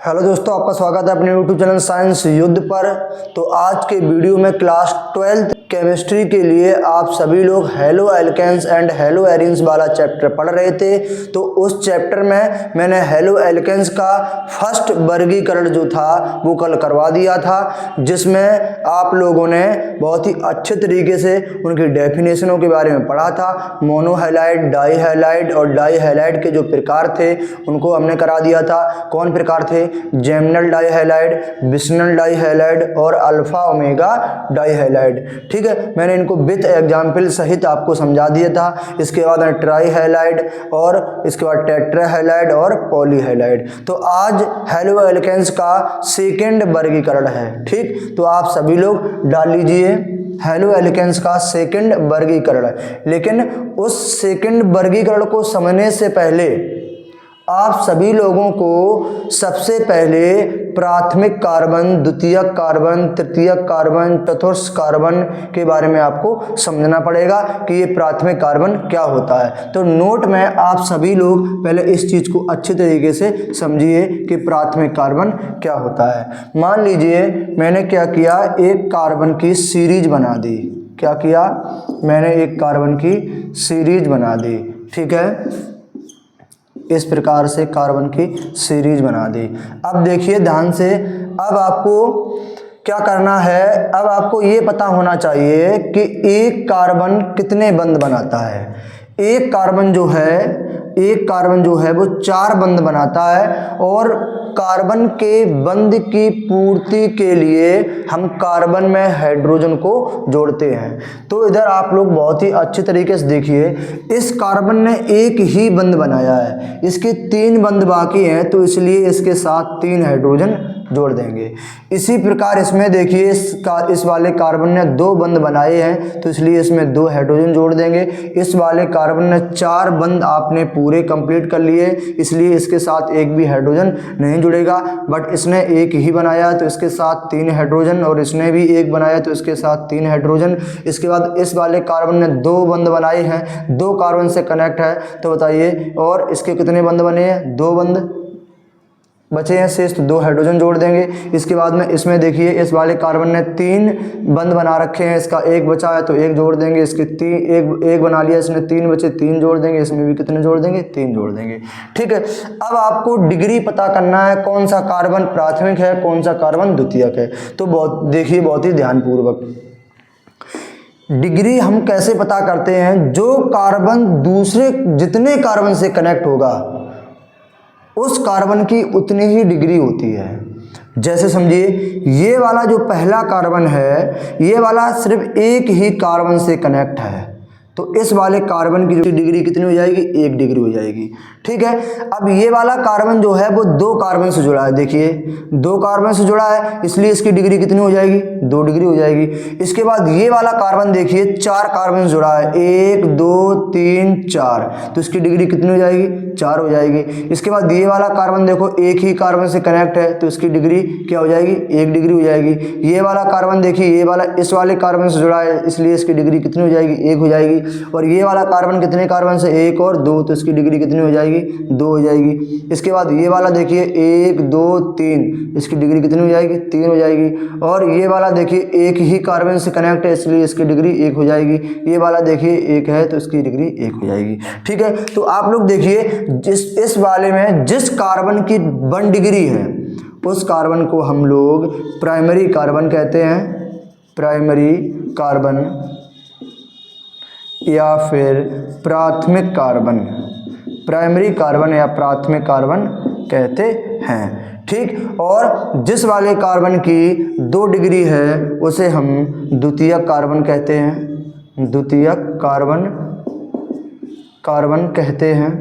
Hello दोस्तों, आपका स्वागत है अपने यूट्यूब चैनल साइंस युद्ध पर। तो आज के वीडियो में क्लास 12th केमिस्ट्री के लिए आप सभी लोग haloalkanes and haloarenes वाला चैप्टर पढ़ रहे थे। तो उस चैप्टर में मैंने हेलो एल्केन्स का फर्स्ट वर्गीकरण जो था वो कल करवा दिया था, जिसमें आप लोगों ने बहुत ही अच्छे तरीके से उनकी डेफिनेशनों के बारे में पढ़ा था। मोनोहैलाइड, डाईहैलाइड और डाईहैलाइड के जो प्रकार थे उनको हमने करा दिया था। कौन प्रकार थे? जेमिनल डाईहैलाइड, बिस्नल डाईहैलाइड और अल्फा ओमेगा डाईहैलाइड। ठीक है, मैंने इनको विथ एग्जाम्पल सहित आपको समझा दिया था। इसके बाद ट्राईहैलाइड और इसके बाद टेट्राहैलाइड और पॉलीहैलाइड। तो आज हेलो एल्केन्स का सेकेंड वर्गीकरण है। ठीक, तो आप सभी लोग डाल लीजिए हेलो एल्केन्स का सेकेंड वर्गीकरण। लेकिन उस सेकेंड वर्गीकरण को समझने से पहले आप सभी लोगों को सबसे पहले प्राथमिक कार्बन, द्वितीयक कार्बन, तृतीयक कार्बन, चतुर्थ कार्बन के बारे में आपको समझना पड़ेगा कि ये प्राथमिक कार्बन क्या होता है। तो नोट में आप सभी लोग पहले इस चीज़ को अच्छे तरीके से समझिए कि प्राथमिक कार्बन क्या होता है। मान लीजिए मैंने क्या किया, एक कार्बन की सीरीज बना दी। क्या किया? मैंने एक कार्बन की सीरीज बना दी। ठीक है, इस प्रकार से कार्बन की सीरीज बना दी। अब देखिए ध्यान से, अब आपको क्या करना है, अब आपको ये पता होना चाहिए कि एक कार्बन कितने बंध बनाता है। एक कार्बन जो है वो 4 बंध बनाता है और कार्बन के बंध की पूर्ति के लिए हम कार्बन में हाइड्रोजन को जोड़ते हैं। तो इधर आप लोग बहुत ही अच्छे तरीके से देखिए, इस कार्बन ने एक ही बंध बनाया है, इसके 3 बंध बाकी हैं, तो इसलिए इसके साथ 3 हाइड्रोजन जोड़ देंगे। इसी प्रकार इसमें देखिए, इस वाले कार्बन ने 2 बंध बनाए हैं, तो इसलिए इसमें 2 हाइड्रोजन जोड़ देंगे। इस वाले कार्बन ने 4 बंध आपने पूरे कंप्लीट कर लिए, इसलिए इसके साथ एक भी हाइड्रोजन नहीं जुड़ेगा। बट इसने एक ही बनाया तो इसके साथ 3 हाइड्रोजन, और इसने भी एक बनाया तो इसके साथ 3 हाइड्रोजन। इसके बाद इस वाले कार्बन ने 2 बंध बनाए हैं, 2 कार्बन से कनेक्ट है, तो बताइए और इसके कितने बंध बने हैं? 2 बंध बचे हैं शेष, तो 2 हाइड्रोजन जोड़ देंगे। इसके बाद में इसमें देखिए, इस वाले कार्बन ने 3 बंध बना रखे हैं, इसका एक बचा है तो एक जोड़ देंगे। इसके एक बना लिया, इसने 3 बचे, 3 जोड़ देंगे। इसमें भी कितने जोड़ देंगे? 3 जोड़ देंगे। ठीक है, अब आपको डिग्री पता करना है, कौन सा कार्बन प्राथमिक है, कौन सा कार्बन द्वितीयक है। तो देखिए बहुत ही ध्यानपूर्वक, डिग्री हम कैसे पता करते हैं? जो कार्बन दूसरे जितने कार्बन से कनेक्ट होगा उस कार्बन की उतनी ही डिग्री होती है। जैसे समझिए, ये वाला जो पहला कार्बन है, ये वाला सिर्फ एक ही कार्बन से कनेक्ट है, तो इस वाले कार्बन की जो डिग्री कितनी हो जाएगी? 1 डिग्री हो जाएगी। ठीक है, अब ये वाला कार्बन जो है वो 2 कार्बन से जुड़ा है। देखिए 2 कार्बन से जुड़ा है, इसलिए इसकी डिग्री कितनी हो जाएगी? 2 डिग्री हो जाएगी। इसके बाद ये वाला कार्बन देखिए 4 कार्बन से जुड़ा है, 1 2 3 4, तो इसकी डिग्री कितनी हो जाएगी? 4 हो जाएगी। इसके बाद ये वाला कार्बन देखो एक ही कार्बन से कनेक्ट है, तो इसकी डिग्री क्या हो जाएगी? 1 डिग्री हो जाएगी। ये वाला कार्बन देखिए, ये वाला इस वाले कार्बन से जुड़ा है, इसलिए इसकी डिग्री कितनी हो जाएगी? 1 हो जाएगी। और ये वाला कार्बन कितने कार्बन से? 1 और 2, तो इसकी डिग्री कितनी हो जाएगी? 2 हो जाएगी। इसके बाद ये वाला देखिए 1 2 3, इसकी डिग्री कितनी हो जाएगी? 3 हो जाएगी। और ये वाला देखिए एक ही कार्बन से कनेक्ट है, इसलिए इसकी डिग्री 1 हो जाएगी। ये वाला देखिए 1 है, तो इसकी डिग्री 1 हो जाएगी। ठीक है, तो आप लोग देखिए इस वाले में जिस कार्बन की 1 डिग्री है उस कार्बन को हम लोग प्राइमरी कार्बन कहते हैं, प्राइमरी कार्बन या फिर प्राथमिक कार्बन, प्राइमरी कार्बन या प्राथमिक कार्बन कहते हैं। ठीक, और जिस वाले कार्बन की 2 डिग्री है उसे हम द्वितीयक कार्बन कहते हैं, द्वितीयक कार्बन कहते हैं।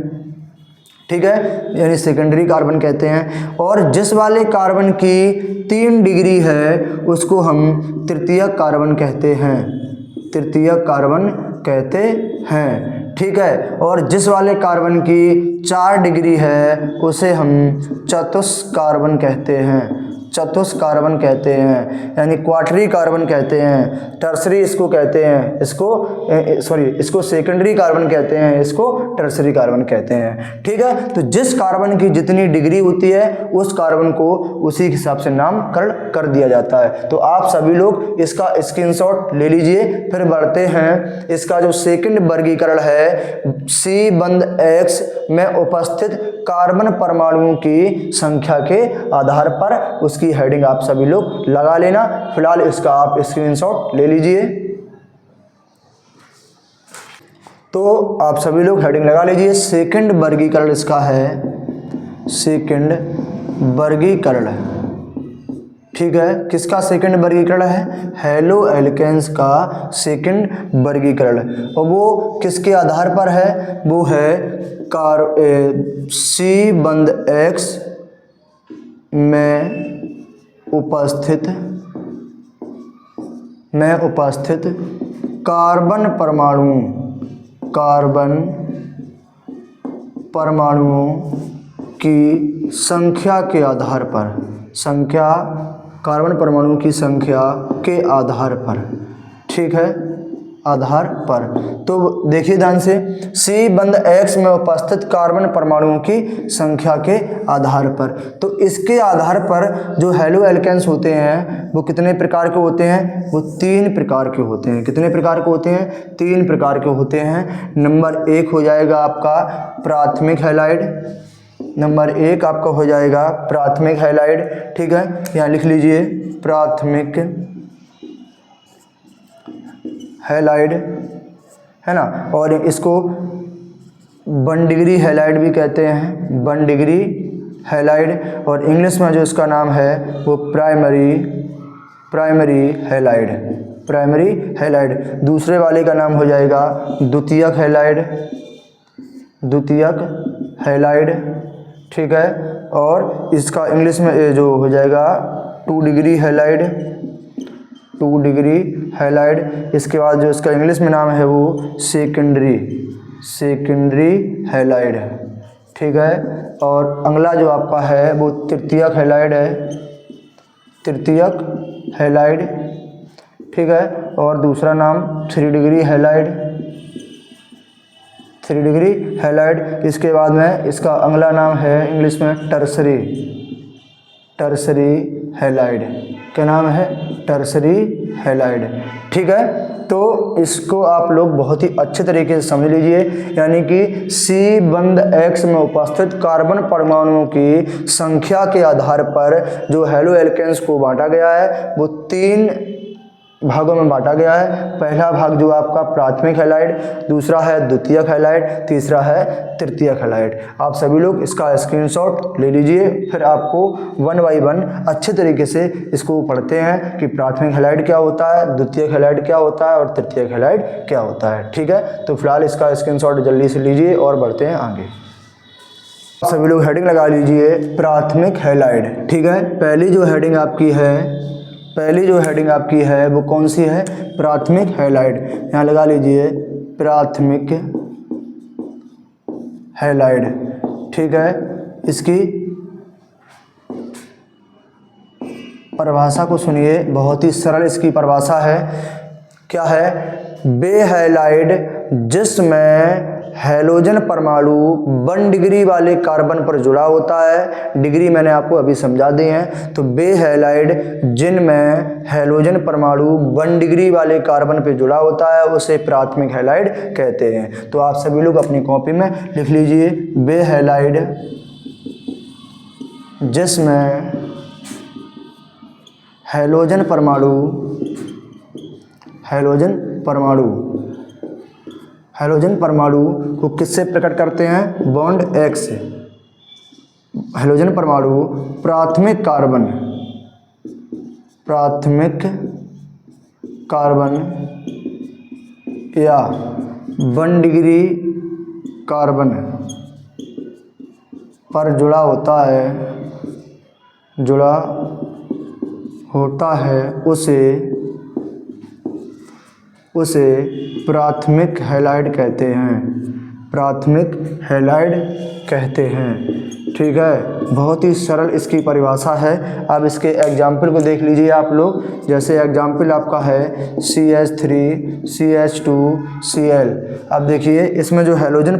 ठीक है, यानी सेकेंडरी कार्बन कहते हैं। और जिस वाले कार्बन की 3 डिग्री है उसको हम तृतीयक कार्बन कहते हैं, तृतीयक कार्बन कहते हैं। ठीक है, और जिस वाले कार्बन की 4 डिग्री है उसे हम चतुर्थ कार्बन कहते हैं, चतुष्क कार्बन कहते हैं, यानी क्वार्टरी कार्बन कहते हैं। टर्सरी इसको कहते हैं, इसको सेकेंडरी कार्बन कहते हैं, इसको टर्सरी कार्बन कहते हैं। ठीक है, तो जिस कार्बन की जितनी डिग्री होती है उस कार्बन को उसी के हिसाब से नामकरण कर दिया जाता है। तो आप सभी लोग इसका स्क्रीनशॉट ले लीजिए। फिर बढ़ते हैं, इसका जो सेकंड वर्गीकरण है, सी बंद X में उपस्थित कार्बन परमाणुओं की संख्या के आधार पर, उसकी हेडिंग आप सभी लोग लगा लेना। फिलहाल इसका आप स्क्रीनशॉट ले लीजिए। तो आप सभी लोग हेडिंग लगा लीजिए। सेकंड वर्गीकरण इसका है, सेकंड वर्गीकरण। ठीक है, किसका सेकंड वर्गीकरण है? हेलो एल्केन्स का सेकंड वर्गीकरण। और वो किसके आधार पर है? वो है सी बंद X में उपस्थित कार्बन परमाणुओं की संख्या के आधार पर, कार्बन परमाणुओं की संख्या के आधार पर। ठीक है, आधार पर। तो देखिए ध्यान से, सी बंद X में उपस्थित कार्बन परमाणुओं की संख्या के आधार पर। तो इसके आधार पर जो हेलो एल्केन्स होते हैं वो कितने प्रकार के होते हैं? वो 3 प्रकार के होते हैं। कितने प्रकार के होते हैं? 3 प्रकार के होते हैं। नंबर 1 हो जाएगा आपका प्राथमिक हैलाइड। नंबर 1 आपका हो जाएगा प्राथमिक हैलाइड। ठीक है, यहाँ लिख लीजिए प्राथमिक हैलाइड, है ना। और इसको 1 डिग्री हैलाइड भी कहते हैं, 1 डिग्री हैलाइड। और इंग्लिश में जो इसका नाम है वो प्राइमरी हैलाइड। दूसरे वाले का नाम हो जाएगा द्वितीयक हैलाइड। ठीक है, और इसका इंग्लिश में जो हो जाएगा 2 डिग्री हैलाइड। इसके बाद जो इसका इंग्लिश में नाम है वो सेकेंडरी हैलाइड। ठीक है, और अगला जो आपका है वो तृतीयक हैलाइड। ठीक है, और दूसरा नाम 3 डिग्री हैलाइड। इसके बाद में इसका अगला नाम है इंग्लिश में टर्सरी हैलाइड। क्या नाम है? Tertiary halide. ठीक है, तो इसको आप लोग बहुत ही अच्छे तरीके से समझ लीजिए। यानी कि सी बंद X में उपस्थित कार्बन परमाणुओं की संख्या के आधार पर जो हेलो एल्केन्स को बांटा गया है वो 3 भागों में बांटा गया है। पहला भाग जो आपका प्राथमिक हैलाइड, दूसरा है द्वितीयक हैलाइड, तीसरा है तृतीयक हैलाइड। आप सभी लोग इसका स्क्रीनशॉट ले लीजिए। फिर आपको 1 बाय 1 अच्छे तरीके से इसको पढ़ते हैं कि प्राथमिक हैलाइड क्या होता है, द्वितीयक हैलाइड क्या होता है और तृतीयक हैलाइड क्या होता है। ठीक है, तो फिलहाल इसका स्क्रीनशॉट जल्दी से लीजिए और बढ़ते हैं आगे। सभी लोग हेडिंग लगा लीजिए प्राथमिक हैलाइड। ठीक है, पहली जो हेडिंग आपकी है वो कौन सी है? प्राथमिक हैलाइड। यहाँ लगा लीजिए प्राथमिक हैलाइड। ठीक है, इसकी परिभाषा को सुनिए, बहुत ही सरल इसकी परिभाषा है। क्या है? वे हैलाइड जिसमें हैलोजन परमाणु 1 डिग्री वाले कार्बन पर जुड़ा होता है। डिग्री मैंने आपको अभी समझा दी है। तो वे हैलाइड जिनमें हैलोजन परमाणु 1 डिग्री वाले कार्बन पर जुड़ा होता है उसे प्राथमिक हैलाइड कहते हैं। तो आप सभी लोग अपनी कॉपी में लिख लीजिए, वे हैलाइड जिसमें हैलोजन परमाणु को किससे प्रकट करते हैं? बॉन्ड X से। हैलोजन परमाणु प्राथमिक कार्बन या 1 डिग्री कार्बन पर जुड़ा होता है उसे प्राथमिक हैलाइड कहते हैं। ठीक है। बहुत ही सरल इसकी परिभाषा है। अब इसके एग्जाम्पल को देख लीजिए आप लोग। जैसे एग्जाम्पल आपका है CH3 CH2 Cl। अब देखिए इसमें जो हैलोजन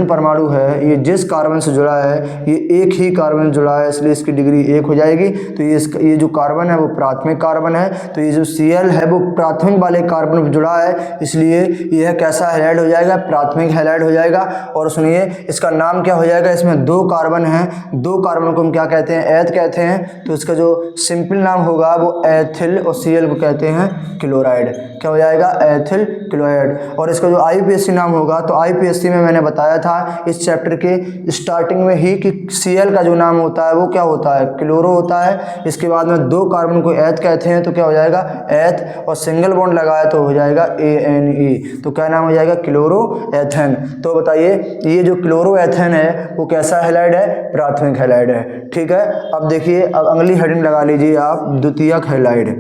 परमाणु है, ये जिस कार्बन से जुड़ा है ये एक ही कार्बन से जुड़ा है, इसलिए इसकी डिग्री 1 हो जाएगी। तो ये जो कार्बन है वो प्राथमिक कार्बन है, तो ये जो Cl है वो प्राथमिक वाले कार्बन से जुड़ा है, इसलिए यह कैसा हैलाइड हो जाएगा, प्राथमिक हैलाइड हो जाएगा। और सुनिए इसका नाम क्या हो जाएगा, इसमें 2 कार्बन हैं, 2 कार्बन को हम क्या कहते हैं, एथ कहते हैं। तो इसका जो सिंपल नाम होगा वो एथिल, और Cl को कहते हैं क्लोराइड। क्या हो जाएगा, एथिल क्लोराइड। और इसका जो IUPAC नाम होगा, तो IUPAC में मैंने बताया था इस चैप्टर के स्टार्टिंग में ही कि Cl का जो नाम होता है वो क्या होता है, क्लोरो होता है। इसके बाद में 2 कार्बन को एथ कहते हैं, तो क्या हो जाएगा एथ, और सिंगल बॉन्ड लगाया तो हो जाएगा ANE। तो क्या नाम हो जाएगा, क्लोरो एथेन। तो बताइए ये जो क्लोरो एथेन है वो कैसा हैलाइड है, प्राथमिक हैलाइड है। ठीक है, अब देखिए अब अगली हेडिंग लगा लीजिए आप, द्वितीयक हैलाइड।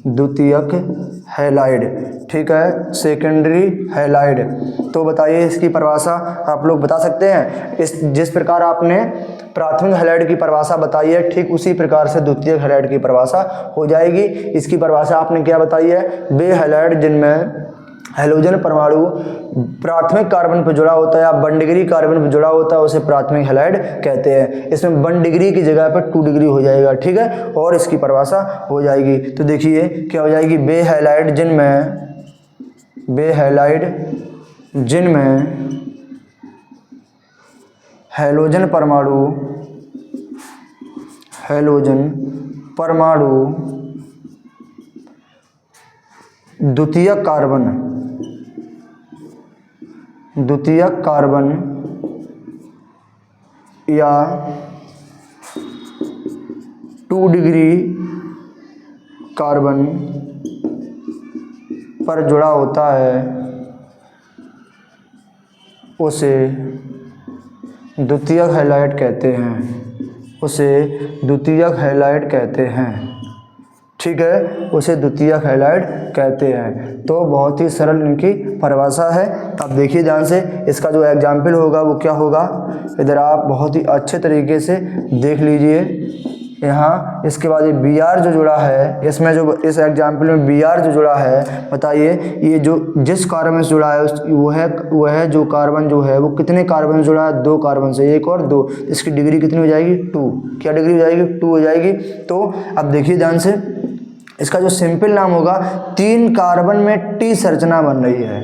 द्वितीयक हैलाइड, ठीक है, सेकेंडरी हैलाइड। तो बताइए इसकी परिभाषा आप लोग बता सकते हैं। जिस प्रकार आपने प्राथमिक हैलाइड की परिभाषा बताई है, ठीक उसी प्रकार से द्वितीयक हैलाइड की परिभाषा हो जाएगी। इसकी परिभाषा आपने क्या बताई है, वे हैलाइड जिनमें हैलोजन परमाणु प्राथमिक कार्बन पर जुड़ा होता है या 1 डिग्री कार्बन पर जुड़ा होता है, उसे प्राथमिक हैलाइड कहते हैं। इसमें 1 डिग्री की जगह पर 2 डिग्री हो जाएगा, ठीक है, और इसकी परिभाषा हो जाएगी। तो देखिए क्या हो जाएगी, वे हैलाइड जिनमें हैलोजन परमाणु द्वितीयक कार्बन या 2 डिग्री कार्बन पर जुड़ा होता है, उसे द्वितीयक हैलाइड कहते हैं। ठीक है, उसे द्वितीयक हैलाइड कहते हैं। तो बहुत ही सरल इनकी परिभाषा है। अब देखिए ध्यान से, इसका जो एग्जाम्पल होगा वो क्या होगा, इधर आप बहुत ही अच्छे तरीके से देख लीजिए। यहाँ इसके बाद ये Br जो जुड़ा है, इसमें जो इस एग्जाम्पल में Br जो जुड़ा है, बताइए ये जो जिस कार्बन से जुड़ा है वो है जो कार्बन जो है वो कितने कार्बन से जुड़ा है, 2 कार्बन से, 1 और 2। इसकी डिग्री कितनी हो जाएगी, 2। क्या डिग्री हो जाएगी, 2 हो जाएगी। तो अब देखिए ध्यान से, इसका जो सिंपल नाम होगा, 3 कार्बन में T संरचना बन रही है,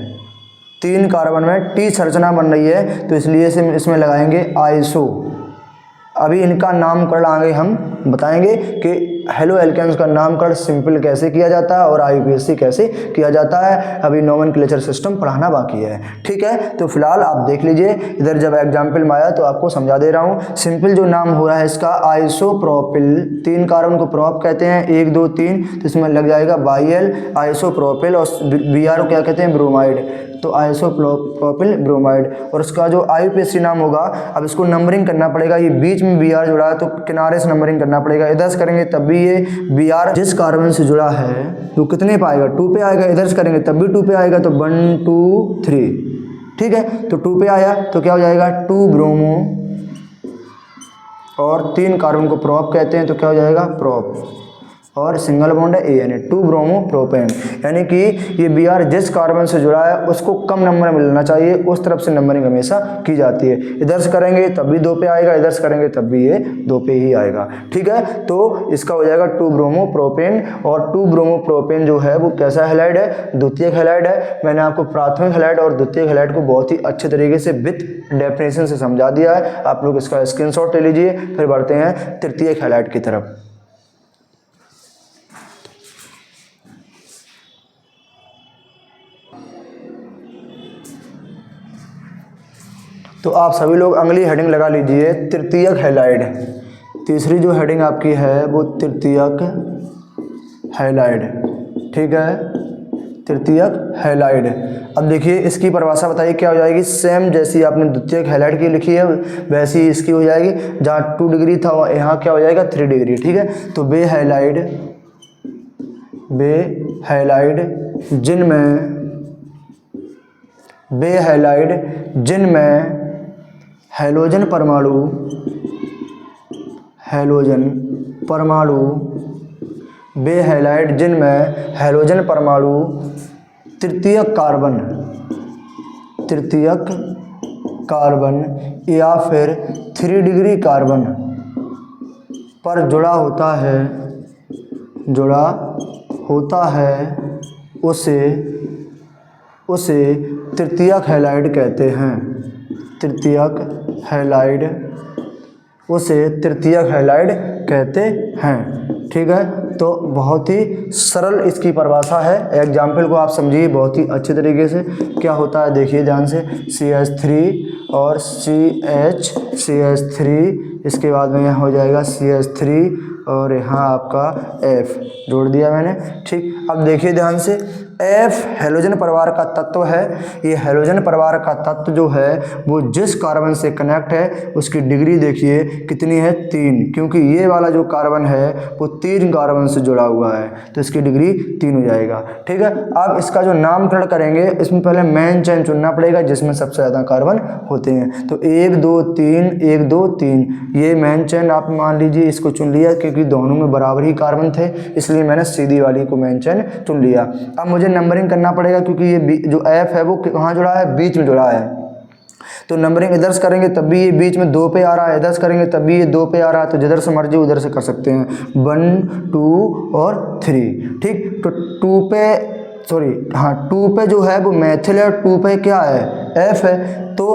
3 कार्बन में T संरचना बन रही है, तो इसलिए इसमें लगाएंगे आइसो। अभी इनका नामकरण आगे हम बताएंगे कि हेलो एल्केन्स का नामकरण सिंपल कैसे किया जाता है और IUPAC कैसे किया जाता है। अभी नोमेनक्लेचर सिस्टम पढ़ाना बाकी है, ठीक है। तो फिलहाल आप देख लीजिए, इधर जब एग्जाम्पल में आया तो आपको समझा दे रहा हूँ। सिंपल जो नाम हो रहा है इसका आइसोप्रोपिल, 3 कार्बन को प्रोप कहते हैं, 1 2 3, तो इसमें लग जाएगा बाइल आइसोप्रोपिल, और Br को क्या कहते हैं, ब्रोमाइड। तो आइसोप्रोपिल ब्रोमाइड। और उसका जो IUPAC नाम होगा, अब इसको नंबरिंग करना पड़ेगा। ये बीच में Br जुड़ा है तो किनारे से नंबरिंग करना पड़ेगा, इधर से करेंगे तब भी ये Br जिस कार्बन से जुड़ा है तो कितने पे आएगा, 2 पे आएगा, इधर से करेंगे तब भी 2 पे आएगा, तो 1 2 3, ठीक है। तो 2 पे आया तो क्या हो जाएगा, 2 ब्रोमो, और 3 कार्बन को प्रोप कहते हैं, तो क्या हो जाएगा, प्रोप, और सिंगल बॉन्ड है ANA, 2 ब्रोमो प्रोपेन। यानी कि ये Br जिस कार्बन से जुड़ा है उसको कम नंबर मिलना चाहिए, उस तरफ से नंबरिंग हमेशा की जाती है। इधर से करेंगे तब भी 2 पे आएगा, इधर से करेंगे तब भी ये 2 पे ही आएगा, ठीक है। तो इसका हो जाएगा 2 ब्रोमो प्रोपेन, और 2 ब्रोमो प्रोपेन जो है वो कैसा हैलाइड है, द्वितीयक हैलाइड है। मैंने आपको प्राथमिक हैलाइड और द्वितीयक हैलाइड को बहुत ही अच्छे तरीके से विथ डेफिनेशन से समझा दिया है। आप लोग इसका स्क्रीनशॉट ले लीजिए। फिर बढ़ते हैं तृतीयक हैलाइड की तरफ। तो आप सभी लोग अगली हेडिंग लगा लीजिए, तृतीयक हैलाइड। तीसरी जो हेडिंग आपकी है वो तृतीयक हैलाइड, ठीक है, तृतीयक हैलाइड। अब देखिए इसकी परिभाषा बताइए क्या हो जाएगी, सेम जैसी आपने द्वितीयक हैलाइड की लिखी है वैसी इसकी हो जाएगी। जहाँ 2 डिग्री था यहाँ क्या हो जाएगा, 3 डिग्री, ठीक है। तो वे हैलाइड जिनमें हैलोजन परमाणु वे हैलाइड जिनमें हैलोजन परमाणु तृतीयक कार्बन या फिर 3 डिग्री कार्बन पर जुड़ा होता है उसे तृतीयक हैलाइड कहते हैं। तृतीयक हैलाइड कहते हैं। ठीक है, तो बहुत ही सरल इसकी परिभाषा है। एग्जाम्पल को आप समझिए बहुत ही अच्छे तरीके से। क्या होता है देखिए ध्यान से, CH3 और CH3, इसके बाद में यहाँ हो जाएगा CH3 और यहाँ आपका F जोड़ दिया मैंने। ठीक, अब देखिए ध्यान से, F हैलोजन परिवार का तत्व है। ये हैलोजन परिवार का तत्व जो है वो जिस कार्बन से कनेक्ट है उसकी डिग्री देखिए कितनी है, 3, क्योंकि ये वाला जो कार्बन है वो 3 कार्बन से जुड़ा हुआ है तो इसकी डिग्री 3 हो जाएगा। ठीक है, अब इसका जो नामकरण करेंगे इसमें पहले मेन चेन चुनना पड़ेगा जिसमें सबसे ज़्यादा कार्बन होते हैं। तो 1 2 3 1 2 3 ये मेन चेन आप मान लीजिए इसको चुन लिया, क्योंकि दोनों में बराबर ही कार्बन थे इसलिए मैंने सीधी वाली को मेन चेन चुन लिया। अब मुझे नंबरिंग करना पड़ेगा क्योंकि ये जो F है वो कहाँ जुड़ा है, बीच में जुड़ा है। तो नंबरिंग इधर से करेंगे तब भी ये बीच में 2 पे आ रहा है, इधर से करेंगे तब भी ये 2 पे आ रहा है, तो जिधर से मर्जी उधर से कर सकते हैं, 1 2 और 3। ठीक, तो 2 पे जो है वो मैथिल है, 2 पे क्या है, F है। तो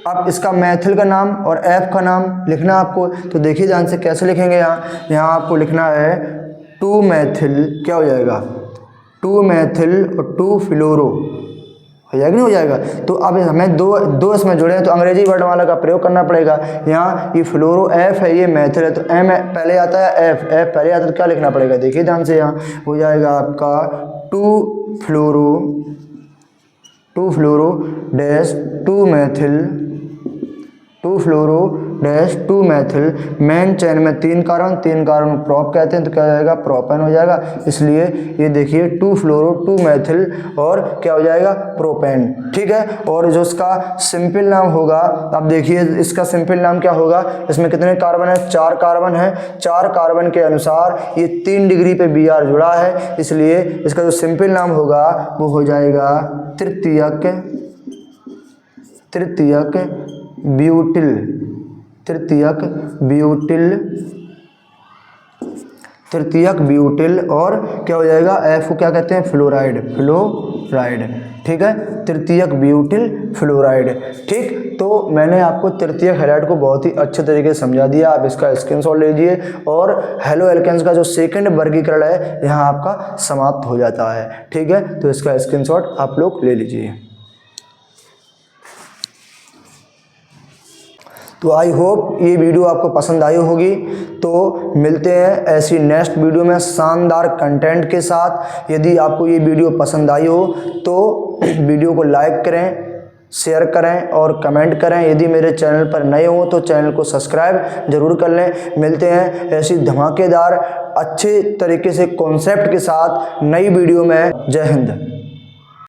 अब इसका मैथिल का नाम और F का नाम लिखना आपको। तो देखिए ध्यान से कैसे लिखेंगे, यहाँ आपको लिखना है 2 मैथिल, क्या हो जाएगा, 2 मैथिल और 2 फ्लोरो हो जाएगा, नहीं हो जाएगा। तो अब हमें दो इसमें जुड़े हैं तो अंग्रेजी वर्णमाला का प्रयोग करना पड़ेगा। यहाँ ये फ्लोरो F है, ये मैथिल है, तो M पहले आता है, F पहले आता है, तो क्या लिखना पड़ेगा देखिए ध्यान से, यहाँ हो जाएगा आपका 2 फ्लोरो डैश 2 मैथिल। मेन चेन में 3 कार्बन प्रोप कहते हैं, तो क्या हो जाएगा, प्रोपेन हो जाएगा। इसलिए ये देखिए 2 फ्लोरो 2 मैथिल और क्या हो जाएगा, प्रोपेन। ठीक है, और जो इसका सिंपल नाम होगा, अब देखिए इसका सिंपल नाम क्या होगा, इसमें कितने कार्बन है, 4 कार्बन है। 4 कार्बन के अनुसार ये 3 डिग्री पे Br जुड़ा है, इसलिए इसका जो सिंपल नाम होगा वो हो जाएगा तृतीयक ब्यूटिल और क्या हो जाएगा, F को क्या कहते हैं, फ्लोराइड। ठीक है, तृतीयक ब्यूटिल फ्लोराइड। ठीक, तो मैंने आपको तृतीयक हैलाइड को बहुत ही अच्छे तरीके से समझा दिया। आप इसका स्क्रीनशॉट लीजिए और हेलो एल्केन्स का जो सेकंड वर्गीकरण है यहाँ आपका समाप्त हो जाता है। ठीक है, तो इसका स्क्रीनशॉट आप लोग ले लीजिए। तो आई होप ये वीडियो आपको पसंद आई होगी। तो मिलते हैं ऐसी नेक्स्ट वीडियो में शानदार कंटेंट के साथ। यदि आपको ये वीडियो पसंद आई हो तो वीडियो को लाइक करें, शेयर करें और कमेंट करें। यदि मेरे चैनल पर नए हो तो चैनल को सब्सक्राइब जरूर कर लें। मिलते हैं ऐसी धमाकेदार अच्छे तरीके से कॉन्सेप्ट के साथ नई वीडियो में। जय हिंद।